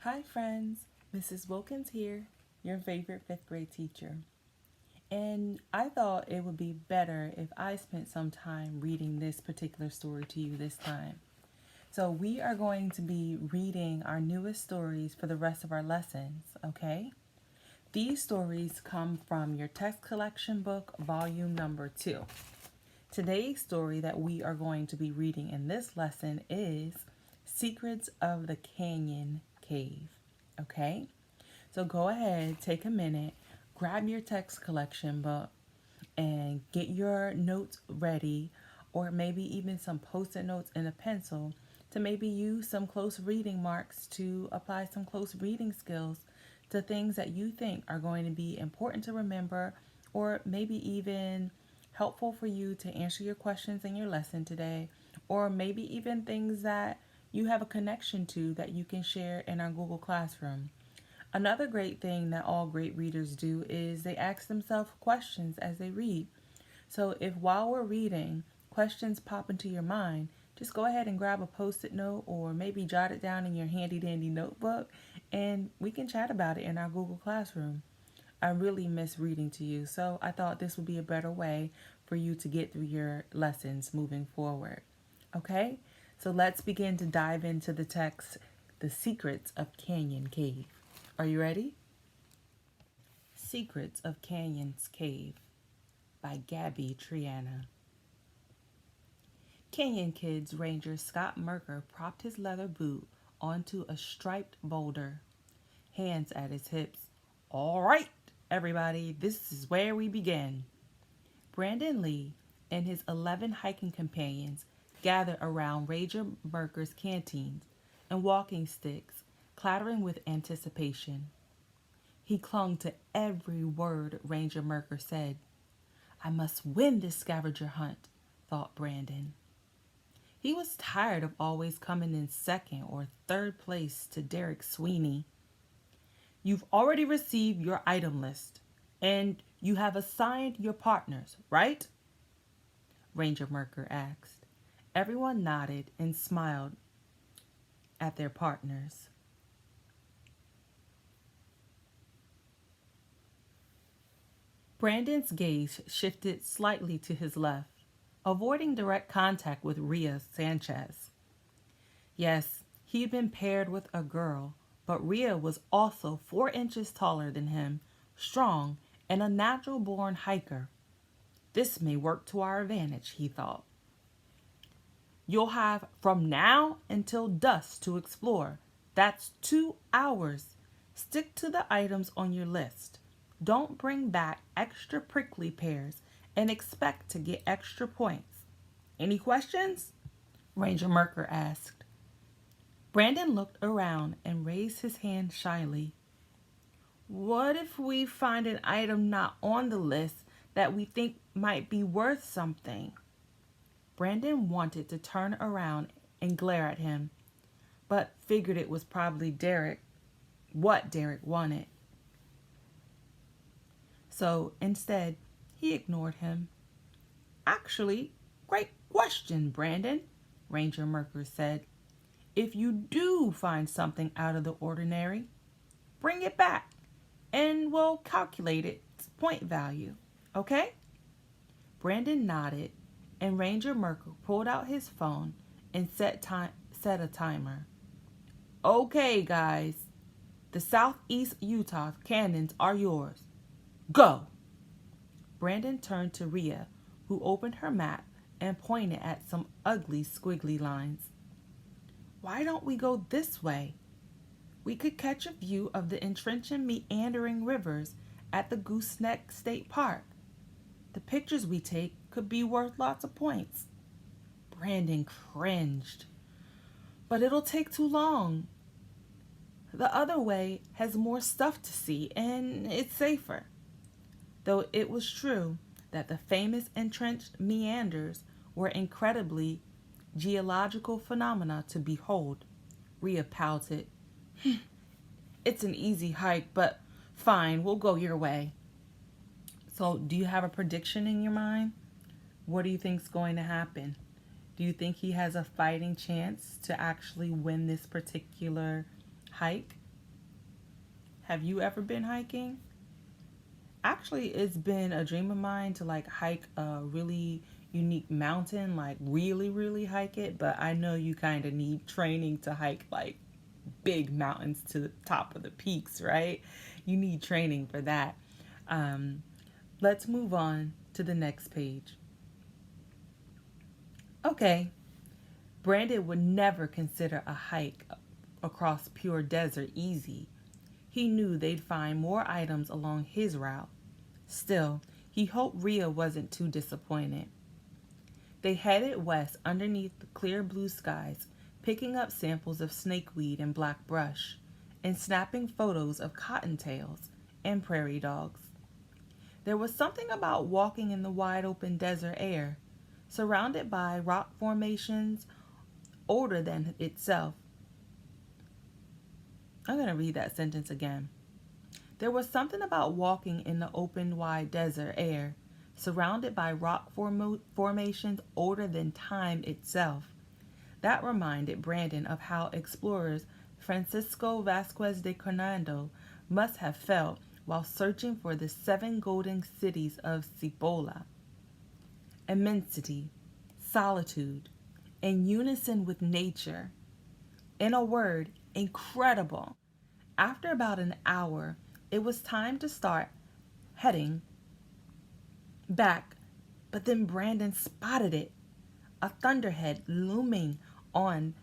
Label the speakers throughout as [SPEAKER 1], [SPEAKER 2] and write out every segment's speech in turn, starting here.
[SPEAKER 1] Hi friends, Mrs. Wilkins here, your favorite fifth grade teacher. And I thought it would be better if I spent some time reading this particular story to you this time. So we are going to be reading our newest stories for the rest of our lessons, okay? These stories come from your text collection book, volume number 2. Today's story that we are going to be reading in this lesson is Secrets of the Canyon Cave. Okay? So go ahead, take a minute, grab your text collection book, and get your notes ready, or maybe even some post-it notes and a pencil to maybe use some close reading marks to apply some close reading skills to things that you think are going to be important to remember, or maybe even helpful for you to answer your questions in your lesson today, or maybe even things that you have a connection to that you can share in our Google Classroom. Another great thing that all great readers do is they ask themselves questions as they read. So if while we're reading, questions pop into your mind, just go ahead and grab a post-it note or maybe jot it down in your handy dandy notebook and we can chat about it in our Google Classroom. I really miss reading to you, so I thought this would be a better way for you to get through your lessons moving forward. Okay? So let's begin to dive into the text, The Secrets of Canyon Cave. Are you ready? Secrets of Canyon's Cave by Gabby Triana. Canyon Kids Ranger Scott Merker propped his leather boot onto a striped boulder, hands at his hips. All right, everybody, this is where we begin. Brandon Lee and his 11 hiking companions gathered around Ranger Merker's canteens and walking sticks, clattering with anticipation. He clung to every word Ranger Merker said. I must win this scavenger hunt, thought Brandon. He was tired of always coming in second or third place to Derek Sweeney. You've already received your item list, and you have assigned your partners, right? Ranger Merker asked. Everyone nodded and smiled at their partners. Brandon's gaze shifted slightly to his left, avoiding direct contact with Rhea Sanchez. Yes, he had been paired with a girl, but Rhea was also 4 inches taller than him, strong, and a natural-born hiker. This may work to our advantage, he thought. You'll have from now until dusk to explore. That's 2 hours. Stick to the items on your list. Don't bring back extra prickly pears and expect to get extra points. Any questions? Ranger Merker asked. Brandon looked around and raised his hand shyly. What if we find an item not on the list that we think might be worth something? Brandon wanted to turn around and glare at him, but figured it was probably what Derek wanted. So instead, he ignored him. Actually, great question, Brandon, Ranger Merker said. If you do find something out of the ordinary, bring it back and we'll calculate its point value, okay? Brandon nodded and Ranger Merker pulled out his phone and set a timer. Okay, guys, the Southeast Utah canyons are yours. Go! Brandon turned to Rhea, who opened her map and pointed at some ugly squiggly lines. Why don't we go this way? We could catch a view of the entrenching meandering rivers at the Gooseneck State Park. The pictures we take could be worth lots of points. Brandon cringed. But it'll take too long. The other way has more stuff to see and it's safer. Though it was true that the famous entrenched meanders were incredibly geological phenomena to behold, Rhea pouted. It's an easy hike, but fine, we'll go your way. So, do you have a prediction in your mind? What do you think's going to happen? Do you think he has a fighting chance to actually win this particular hike? Have you ever been hiking? Actually, it's been a dream of mine to like hike a really unique mountain, like really, really hike it. But I know you kind of need training to hike like big mountains to the top of the peaks, right? You need training for that. Um, let's move on to the next page. Okay, Brandon would never consider a hike across pure desert easy. He knew they'd find more items along his route. Still, he hoped Rhea wasn't too disappointed. They headed west underneath the clear blue skies, picking up samples of snakeweed and black brush, and snapping photos of cottontails and prairie dogs. There was something about walking in the wide open desert air, surrounded by rock formations older than itself. I'm going to read that sentence again. There was something about walking in the open, wide desert air, surrounded by rock formations older than time itself. That reminded Brandon of how explorers Francisco Vasquez de Coronado must have felt while searching for the 7 golden cities of Cibola. Immensity, solitude, in unison with nature. In a word, incredible. After about an hour, it was time to start heading back, but then Brandon spotted it, a thunderhead looming on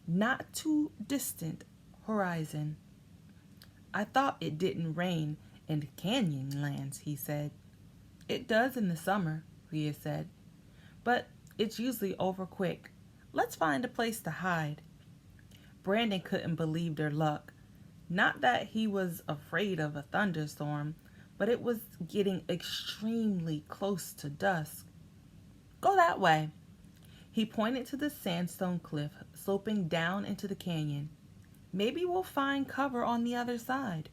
[SPEAKER 1] not too distant horizon. I thought it didn't rain in the Canyonlands, he said. It does in the summer, Rhea said, but it's usually over quick. Let's find a place to hide. Brandon couldn't believe their luck. Not that he was afraid of a thunderstorm, but it was getting extremely close to dusk. Go that way. He pointed to the sandstone cliff sloping down into the canyon. Maybe we'll find cover on the other side.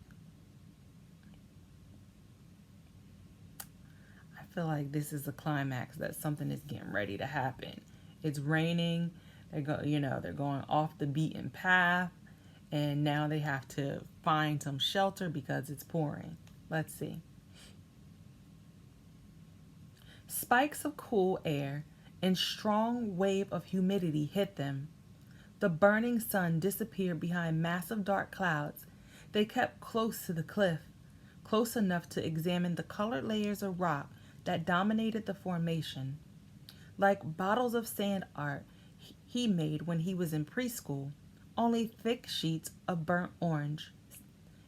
[SPEAKER 1] I feel like this is a climax, that something is getting ready to happen. It's raining. They're going off the beaten path, and now they have to find some shelter because it's pouring. Let's see. Spikes of cool air and strong wave of humidity hit them. The burning sun disappeared behind massive dark clouds. They kept close to the cliff, close enough to examine the colored layers of rock that dominated the formation. Like bottles of sand art he made when he was in preschool, only thick sheets of burnt orange,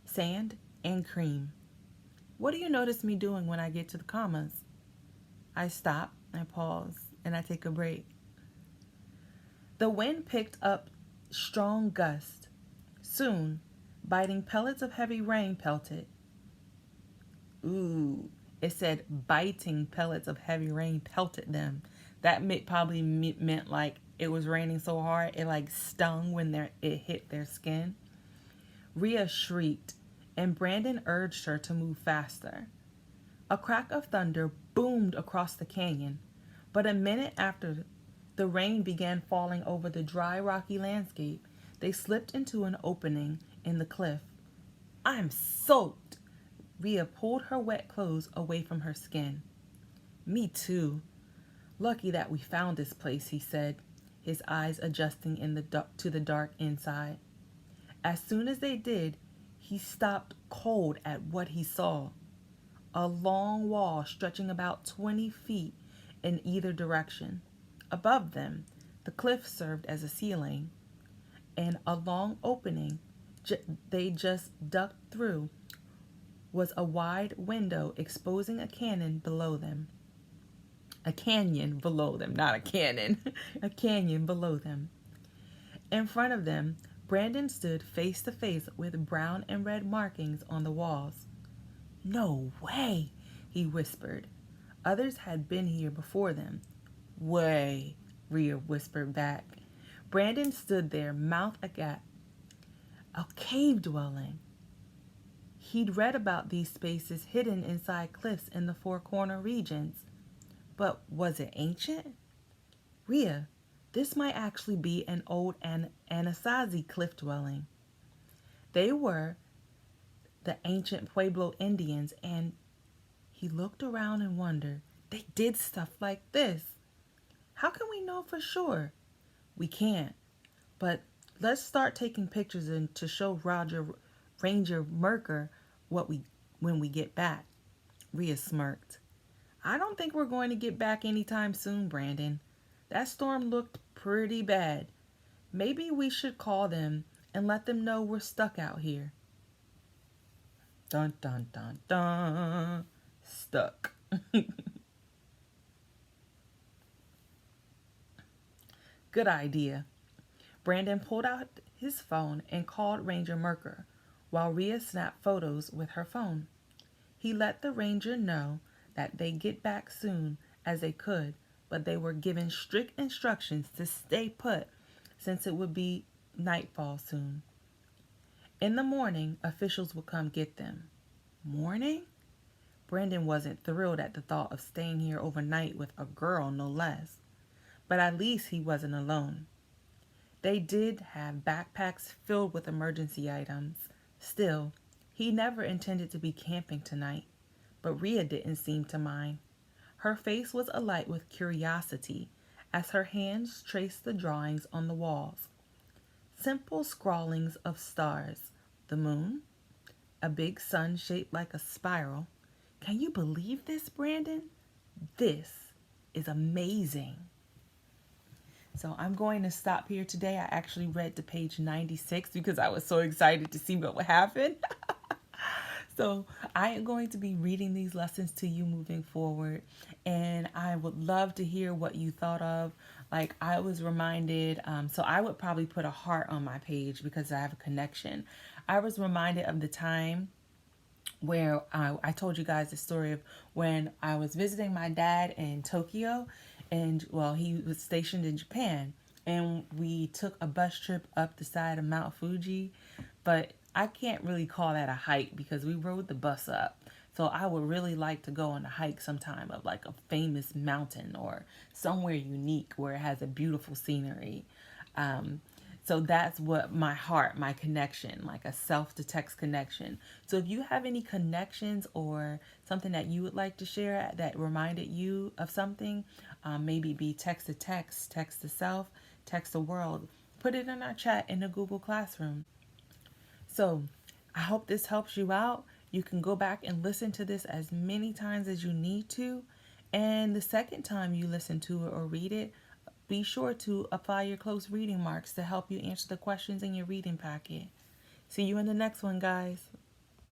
[SPEAKER 1] sand, and cream. What do you notice me doing when I get to the commas? I stop, I pause, and I take a break. The wind picked up strong gusts. Soon, biting pellets of heavy rain pelted. Ooh, it said biting pellets of heavy rain pelted them. That probably meant like it was raining so hard it like stung when it hit their skin. Rhea shrieked, and Brandon urged her to move faster. A crack of thunder boomed across the canyon, but a minute after the rain began falling over the dry, rocky landscape, they slipped into an opening in the cliff. I'm soaked. Rhea pulled her wet clothes away from her skin. Me too. Lucky that we found this place, he said, his eyes adjusting to the dark inside. As soon as they did, he stopped cold at what he saw. A long wall stretching about 20 feet in either direction. Above them, the cliff served as a ceiling, and a long opening they just ducked through was a wide window exposing a canyon below them. A canyon below them, not a cannon. A canyon below them. In front of them, Brandon stood face to face with brown and red markings on the walls. No way, he whispered. Others had been here before them. Way, Rhea whispered back. Brandon stood there, mouth agape. A cave dwelling. He'd read about these spaces hidden inside cliffs in the Four Corner regions. But was it ancient? Rhea, this might actually be an old Anasazi cliff dwelling. They were the ancient Pueblo Indians, and he looked around and wondered, they did stuff like this. How can we know for sure? We can't, but let's start taking pictures and to show Ranger Merker what we when we get back. Rhea smirked. I don't think we're going to get back anytime soon, Brandon. That storm looked pretty bad. Maybe we should call them and let them know we're stuck out here. Dun dun dun dun. Stuck. Good idea. Brandon pulled out his phone and called Ranger Merker, while Rhea snapped photos with her phone. He let the ranger know that they'd get back soon as they could, but they were given strict instructions to stay put since it would be nightfall soon. In the morning, officials would come get them. Morning? Brandon wasn't thrilled at the thought of staying here overnight with a girl, no less. But at least he wasn't alone. They did have backpacks filled with emergency items. Still, he never intended to be camping tonight. But Rhea didn't seem to mind. Her face was alight with curiosity as her hands traced the drawings on the walls. Simple scrawlings of stars, the moon, a big sun shaped like a spiral. Can you believe this, Brandon? This is amazing. So I'm going to stop here today. I actually read to page 96 because I was so excited to see what would happen. So I am going to be reading these lessons to you moving forward, and I would love to hear what you thought of. Like, I was reminded, so I would probably put a heart on my page because I have a connection. I was reminded of the time where I told you guys the story of when I was visiting my dad in Tokyo, and well, he was stationed in Japan, and we took a bus trip up the side of Mount Fuji, but I can't really call that a hike because we rode the bus up. So I would really like to go on a hike sometime of like a famous mountain or somewhere unique where it has a beautiful scenery. So that's what my heart, my connection, like a self-to-text connection. So if you have any connections or something that you would like to share that reminded you of something, maybe be text to text, text to self, text the world, put it in our chat in the Google Classroom. So I hope this helps you out. You can go back and listen to this as many times as you need to. And the second time you listen to it or read it, be sure to apply your close reading marks to help you answer the questions in your reading packet. See you in the next one, guys.